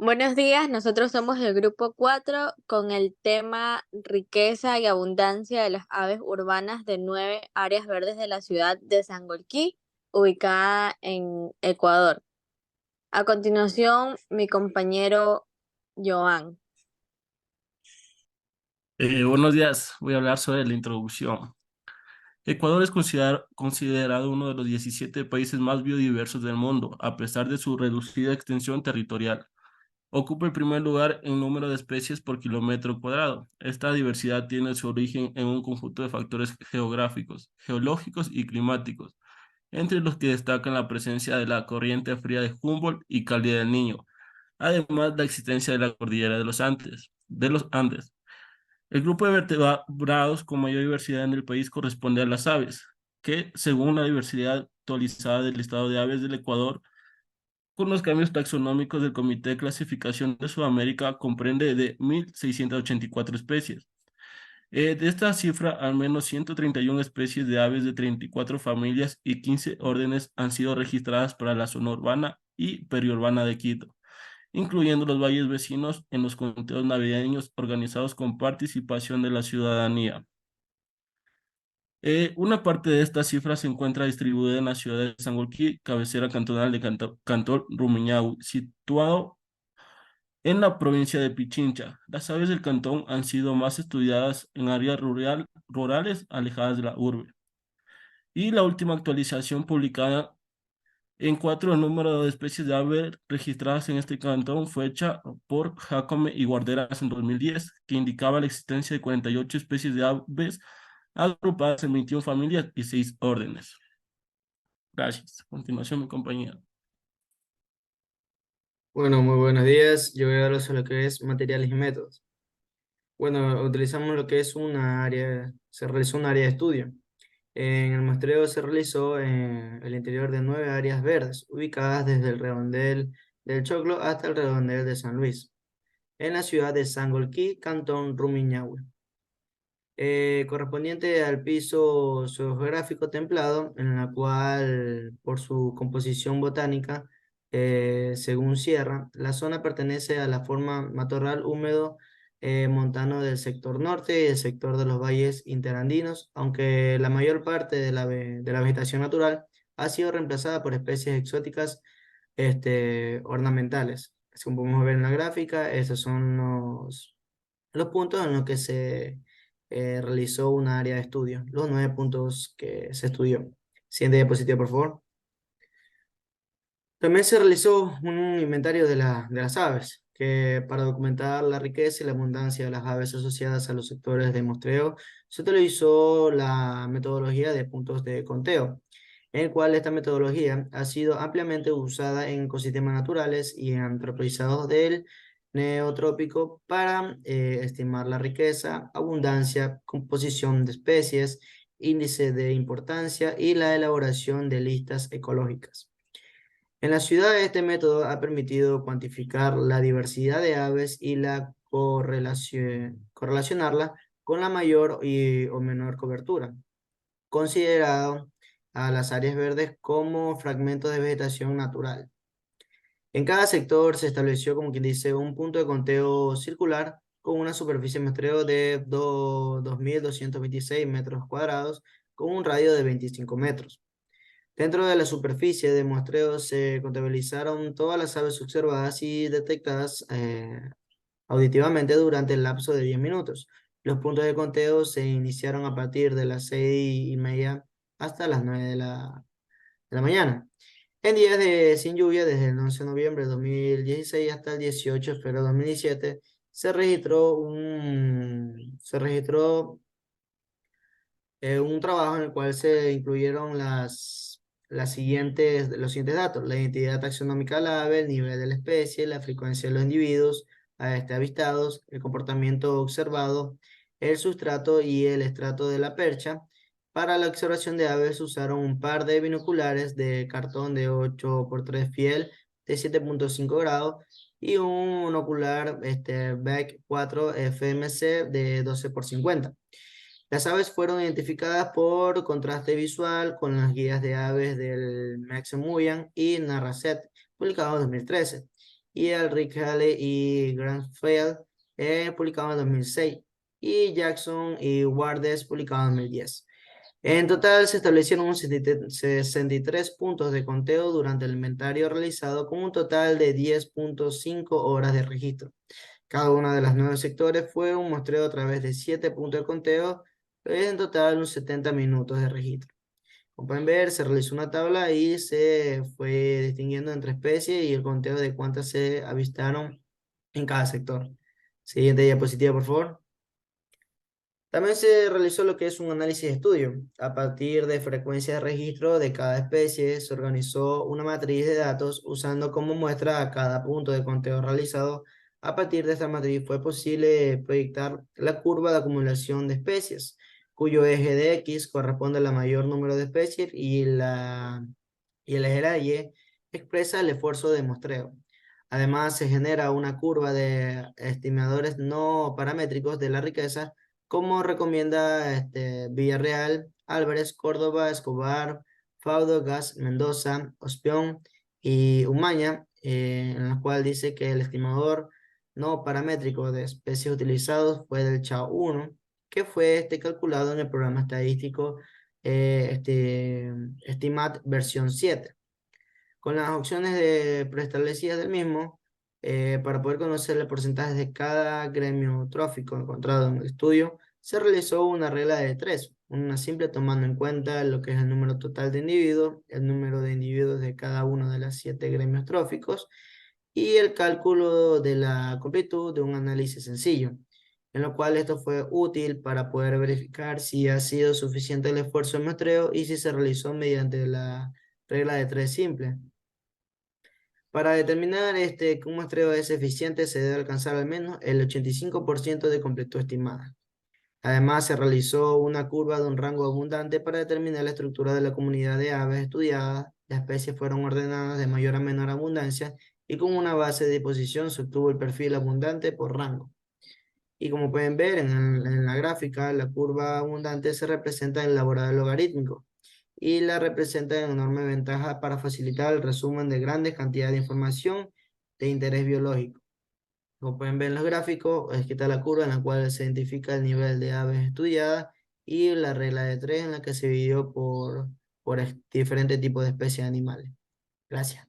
Buenos días, nosotros somos el grupo 4 con el tema riqueza y abundancia de las aves urbanas de 9 áreas verdes de la ciudad de Sangolquí, ubicada en Ecuador. A continuación, mi compañero Joan. Buenos días, voy a hablar sobre la introducción. Ecuador es considerado uno de los 17 países más biodiversos del mundo, a pesar de su reducida extensión territorial. Ocupa el primer lugar en número de especies por kilómetro cuadrado. Esta diversidad tiene su origen en un conjunto de factores geográficos, geológicos y climáticos, entre los que destacan la presencia de la corriente fría de Humboldt y cálida del Niño, además la existencia de la cordillera de los Andes. El grupo de vertebrados con mayor diversidad en el país corresponde a las aves, que, según la diversidad actualizada del listado de aves del Ecuador, con los cambios taxonómicos del Comité de Clasificación de Sudamérica, comprende de 1.684 especies. De esta cifra, al menos 131 especies de aves de 34 familias y 15 órdenes han sido registradas para la zona urbana y periurbana de Quito, incluyendo los valles vecinos en los conteos navideños organizados con participación de la ciudadanía. Una parte de esta cifra se encuentra distribuida en la ciudad de Sangolquí, cabecera cantonal de Cantón Rumiñahui, situado en la provincia de Pichincha. Las aves del cantón han sido más estudiadas en áreas rurales alejadas de la urbe. Y la última actualización publicada en cuatro, el número de especies de aves registradas en este cantón fue hecha por Jacome y Guarderas en 2010, que indicaba la existencia de 48 especies de aves agrupadas en 21 familias y 6 órdenes. Gracias. A continuación, mi compañía. Bueno, muy buenos días. Yo voy a hablar sobre lo que es materiales y métodos. Bueno, utilizamos lo que es se realizó un área de estudio. En el muestreo se realizó en el interior de 9 áreas verdes, ubicadas desde el redondel del Choclo hasta el redondel de San Luis, en la ciudad de Sangolquí, Cantón Rumiñahui, correspondiente al piso geográfico templado, en la cual, por su composición botánica, según Sierra, la zona pertenece a la forma matorral húmedo montano del sector norte y del sector de los valles interandinos, aunque la mayor parte de de la vegetación natural ha sido reemplazada por especies exóticas ornamentales. Como podemos ver en la gráfica, estos son los puntos en los que se realizó un área de estudio, los 9 puntos que se estudió. Siguiente diapositiva, por favor. También se realizó un inventario de las aves, que para documentar la riqueza y la abundancia de las aves asociadas a los sectores de muestreo, se utilizó la metodología de puntos de conteo, en el cual esta metodología ha sido ampliamente usada en ecosistemas naturales y en antropologizados del neotrópico para estimar la riqueza, abundancia, composición de especies, índice de importancia y la elaboración de listas ecológicas. En la ciudad, este método ha permitido cuantificar la diversidad de aves y correlacionarla con la mayor o menor cobertura, considerado a las áreas verdes como fragmentos de vegetación natural. En cada sector se estableció, como quien dice, un punto de conteo circular con una superficie de muestreo de 2.226 metros cuadrados con un radio de 25 metros. Dentro de la superficie de muestreo se contabilizaron todas las aves observadas y detectadas auditivamente durante el lapso de 10 minutos. Los puntos de conteo se iniciaron a partir de las 6:30 hasta las 9 de la mañana. En días sin lluvia, desde el 11 de noviembre de 2016 hasta el 18 de febrero de 2017, se registró un trabajo en el cual se incluyeron los siguientes datos: la identidad taxonómica del ave, el nivel de la especie, la frecuencia de los individuos avistados, el comportamiento observado, el sustrato y el estrato de la percha. Para la observación de aves se usaron un par de binoculares de cartón de 8x3 fiel de 7.5 grados y un monocular Beck 4 FMC de 12x50. Las aves fueron identificadas por contraste visual con las guías de aves del Maxemuyan y Narracet, publicado en 2013, y el Rick Haley y Granfield publicado en 2006, y Jackson y Wardes publicado en 2010. En total se establecieron 63 puntos de conteo durante el inventario realizado con un total de 10.5 horas de registro. Cada uno de los 9 sectores fue un muestreo a través de 7 puntos de conteo, en total unos 70 minutos de registro. Como pueden ver, se realizó una tabla y se fue distinguiendo entre especies y el conteo de cuántas se avistaron en cada sector. Siguiente diapositiva, por favor. También se realizó lo que es un análisis de estudio. A partir de frecuencias de registro de cada especie, se organizó una matriz de datos usando como muestra a cada punto de conteo realizado. A partir de esta matriz fue posible proyectar la curva de acumulación de especies, cuyo eje de X corresponde al mayor número de especies y el eje de Y expresa el esfuerzo de muestreo. Además, se genera una curva de estimadores no paramétricos de la riqueza, como recomienda Villarreal, Álvarez, Córdoba, Escobar, Faudo, Gas, Mendoza, Ospión y Umaña, en la cual dice que el estimador no paramétrico de especies utilizados fue del Chao 1, que fue calculado en el programa estadístico Estimat versión 7. Con las opciones preestablecidas del mismo, para poder conocer el porcentaje de cada gremio trófico encontrado en el estudio, se realizó una regla de 3, una simple tomando en cuenta lo que es el número total de individuos, el número de individuos de cada uno de los 7 gremios tróficos y el cálculo de la completud de un análisis sencillo, en lo cual esto fue útil para poder verificar si ha sido suficiente el esfuerzo de muestreo y si se realizó mediante la regla de 3 simple. Para determinar que un muestreo es eficiente, se debe alcanzar al menos el 85% de completud estimada. Además, se realizó una curva de un rango abundante para determinar la estructura de la comunidad de aves estudiadas. Las especies fueron ordenadas de mayor a menor abundancia y con una base de disposición se obtuvo el perfil abundante por rango. Y como pueden ver en la gráfica, la curva abundante se representa en el elaborado logarítmico y la representa en enorme ventaja para facilitar el resumen de grandes cantidades de información de interés biológico. Como pueden ver en los gráficos, aquí está la curva en la cual se identifica el nivel de aves estudiadas y la regla de 3 en la que se dividió por diferentes tipos de especies animales. Gracias.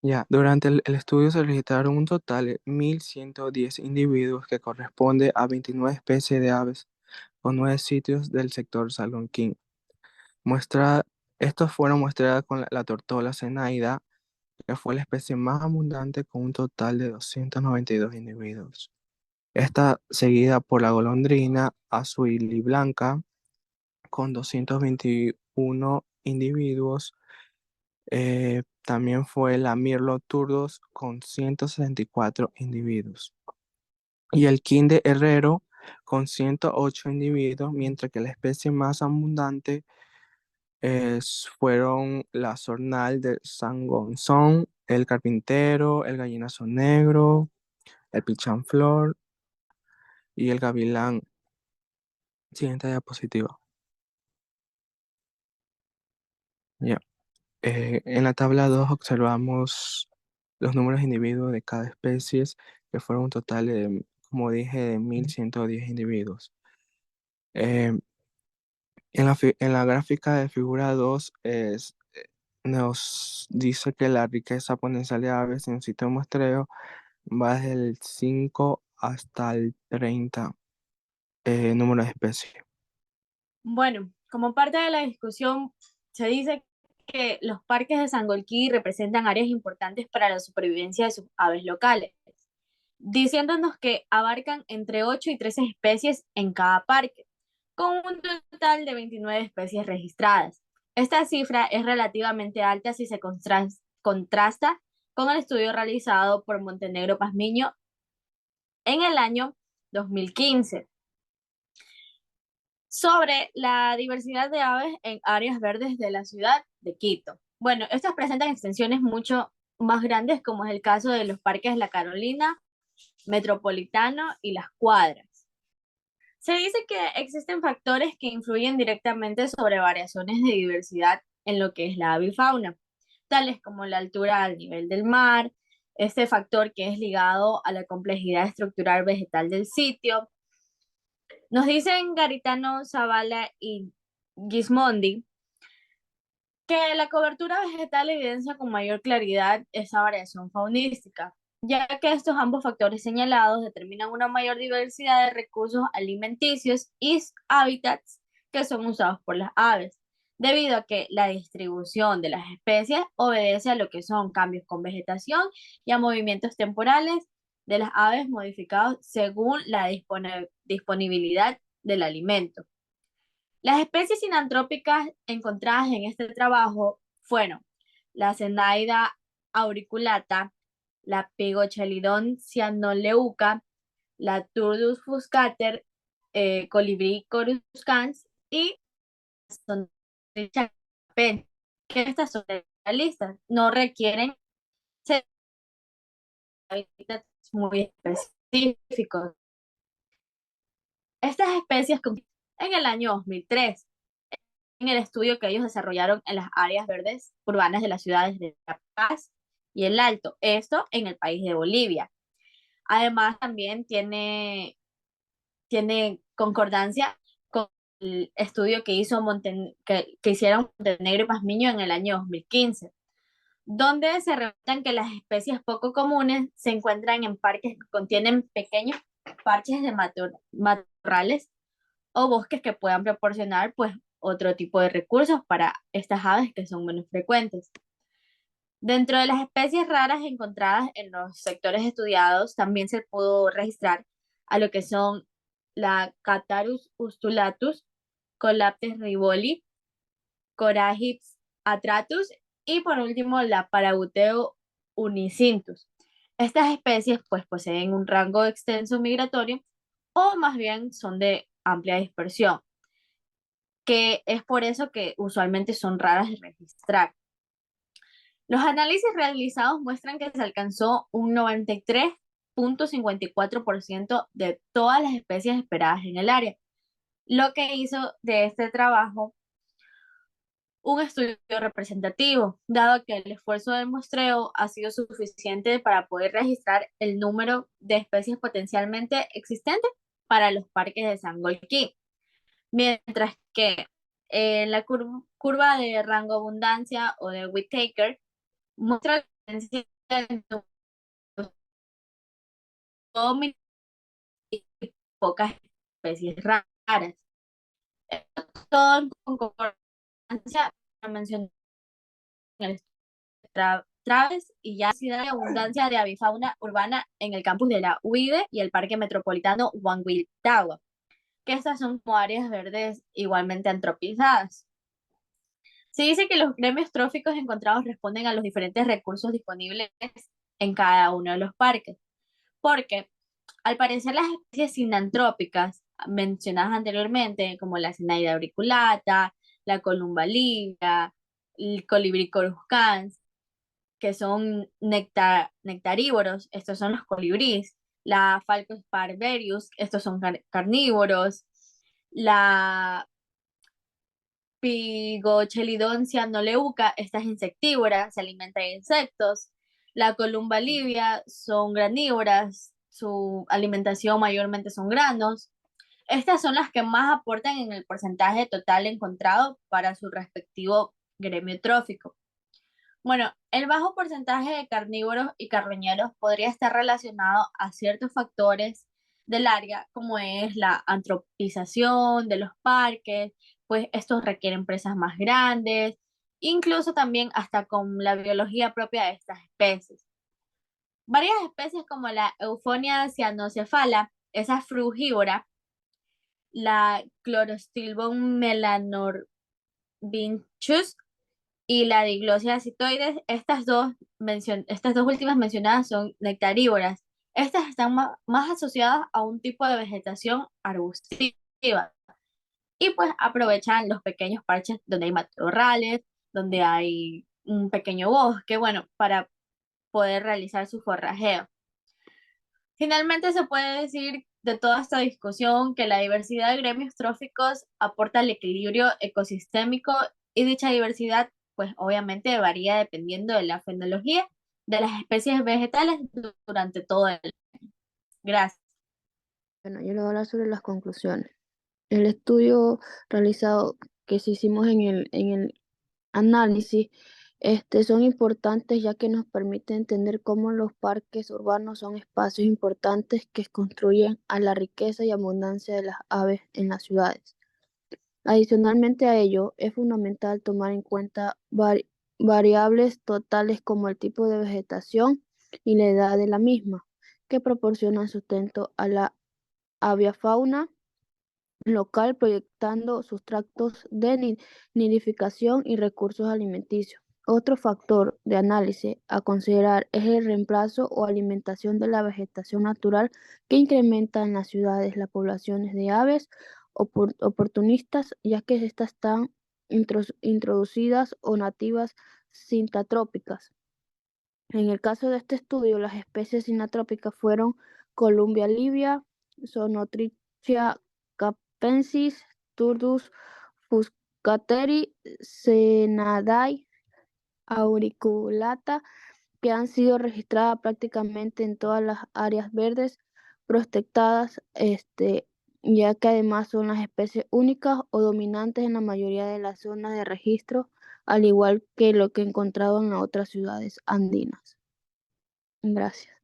Ya, durante el estudio se registraron un total de 1.110 individuos que corresponde a 29 especies de aves con 9 sitios del sector Salonquín. Estos fueron muestradas con la tortola cenaida, que fue la especie más abundante con un total de 292 individuos. Esta seguida por la golondrina azul y blanca con 221 individuos. También fue la Mirlo Turdos con 164 individuos. Y el Quinde Herrero con 108 individuos, mientras que la especie más abundante fueron la sornal de Sangonzón, el carpintero, el gallinazo negro, el pichanflor y el gavilán. Siguiente diapositiva. Ya. En la tabla 2 observamos los números de individuos de cada especie, que fueron un total de, como dije, de 1.110 individuos. Eh, en la gráfica de figura 2 nos dice que la riqueza potencial de aves en un sitio de muestreo va desde el 5 hasta el 30 número de especies. Bueno, como parte de la discusión, se dice que los parques de Sangolquí representan áreas importantes para la supervivencia de sus aves locales, diciéndonos que abarcan entre 8 y 13 especies en cada parque, con un total de 29 especies registradas. Esta cifra es relativamente alta si se contrasta con el estudio realizado por Montenegro Pazmiño en el año 2015 sobre la diversidad de aves en áreas verdes de la ciudad de Quito. Bueno, estas presentan extensiones mucho más grandes, como es el caso de los parques La Carolina, Metropolitano y Las Cuadras. Se dice que existen factores que influyen directamente sobre variaciones de diversidad en lo que es la avifauna, tales como la altura al nivel del mar, este factor que es ligado a la complejidad estructural vegetal del sitio. Nos dicen Garitano, Zavala y Gismondi que la cobertura vegetal evidencia con mayor claridad esa variación faunística, ya que estos ambos factores señalados determinan una mayor diversidad de recursos alimenticios y hábitats que son usados por las aves, debido a que la distribución de las especies obedece a lo que son cambios con vegetación y a movimientos temporales de las aves modificados según la disponibilidad del alimento. Las especies sinantrópicas encontradas en este trabajo fueron la Zenaida auriculata, la Pigochelidon cyanoleuca, la Turdus fuscater, Colibri coruscans y Sontrichapen, que estas son realistas, no requieren hábitats muy específicos. Estas especies en el año 2003 en el estudio que ellos desarrollaron en las áreas verdes urbanas de las ciudades de La Paz y El Alto, esto en el país de Bolivia. Además, también tiene concordancia con el estudio que que hicieron Montenegro y Pazmiño en el año 2015, donde se revelan que las especies poco comunes se encuentran en parques que contienen pequeños parches de matorrales o bosques que puedan proporcionar pues otro tipo de recursos para estas aves que son menos frecuentes. Dentro de las especies raras encontradas en los sectores estudiados, también se pudo registrar a lo que son la Catharus ustulatus, Colaptes rivoli, Coragips atratus y por último la Parabuteo unicintus. Estas especies pues poseen un rango extenso migratorio o más bien son de amplia dispersión, que es por eso que usualmente son raras de registrar. Los análisis realizados muestran que se alcanzó un 93.54% de todas las especies esperadas en el área, lo que hizo de este trabajo un estudio representativo, dado que el esfuerzo del muestreo ha sido suficiente para poder registrar el número de especies potencialmente existentes para los parques de Sangolquí. Mientras que la curva de rango abundancia o de Whittaker muestra la diferencia entre y pocas especies raras. Todo en concordancia mencioné el Traves y ya ciudad de abundancia de avifauna urbana en el campus de la UIDE y el Parque Metropolitano Huanguiltagua, que estas son como áreas verdes igualmente antropizadas. Se dice que los gremios tróficos encontrados responden a los diferentes recursos disponibles en cada uno de los parques, porque al parecer las especies sinantrópicas mencionadas anteriormente, como la Zenaida auriculata, la Columba libra, el Colibri coruscans, que son nectarívoros, estos son los colibríes, la Falcus parverius, estos son carnívoros, la Pigochelidon cyanoleuca, esta es insectívora, se alimenta de insectos, la Columba livia son granívoras, su alimentación mayormente son granos. Estas son las que más aportan en el porcentaje total encontrado para su respectivo gremio trófico. Bueno, el bajo porcentaje de carnívoros y carroñeros podría estar relacionado a ciertos factores del área, como es la antropización de los parques, pues estos requieren presas más grandes, incluso también hasta con la biología propia de estas especies. Varias especies como la Euphonia cyanocefala, esa frugívora, la Chlorostilbon melanorbinchus y la Diglosia citoides, estas dos últimas mencionadas son nectarívoras. Estas están más asociadas a un tipo de vegetación arbustiva y pues aprovechan los pequeños parches donde hay matorrales, donde hay un pequeño bosque, bueno, para poder realizar su forrajeo. Finalmente se puede decir de toda esta discusión que la diversidad de gremios tróficos aporta al equilibrio ecosistémico y dicha diversidad pues obviamente varía dependiendo de la fenología de las especies vegetales durante todo el año. Gracias. Bueno, yo le voy a hablar sobre las conclusiones. El estudio realizado que se hicimos en el análisis son importantes ya que nos permite entender cómo los parques urbanos son espacios importantes que contribuyen a la riqueza y abundancia de las aves en las ciudades. Adicionalmente a ello, es fundamental tomar en cuenta variables totales como el tipo de vegetación y la edad de la misma, que proporcionan sustento a la avifauna local, proyectando sustratos de nidificación y recursos alimenticios. Otro factor de análisis a considerar es el reemplazo o alimentación de la vegetación natural que incrementa en las ciudades las poblaciones de aves oportunistas, ya que estas están introducidas o nativas sintatrópicas. En el caso de este estudio, las especies sinatrópicas fueron Columbia livia, Zonotrichia capensis, Turdus fuscateri, Senadae auriculata, que han sido registradas prácticamente en todas las áreas verdes prospectadas, ya que además son las especies únicas o dominantes en la mayoría de las zonas de registro, al igual que lo que he encontrado en las otras ciudades andinas. Gracias.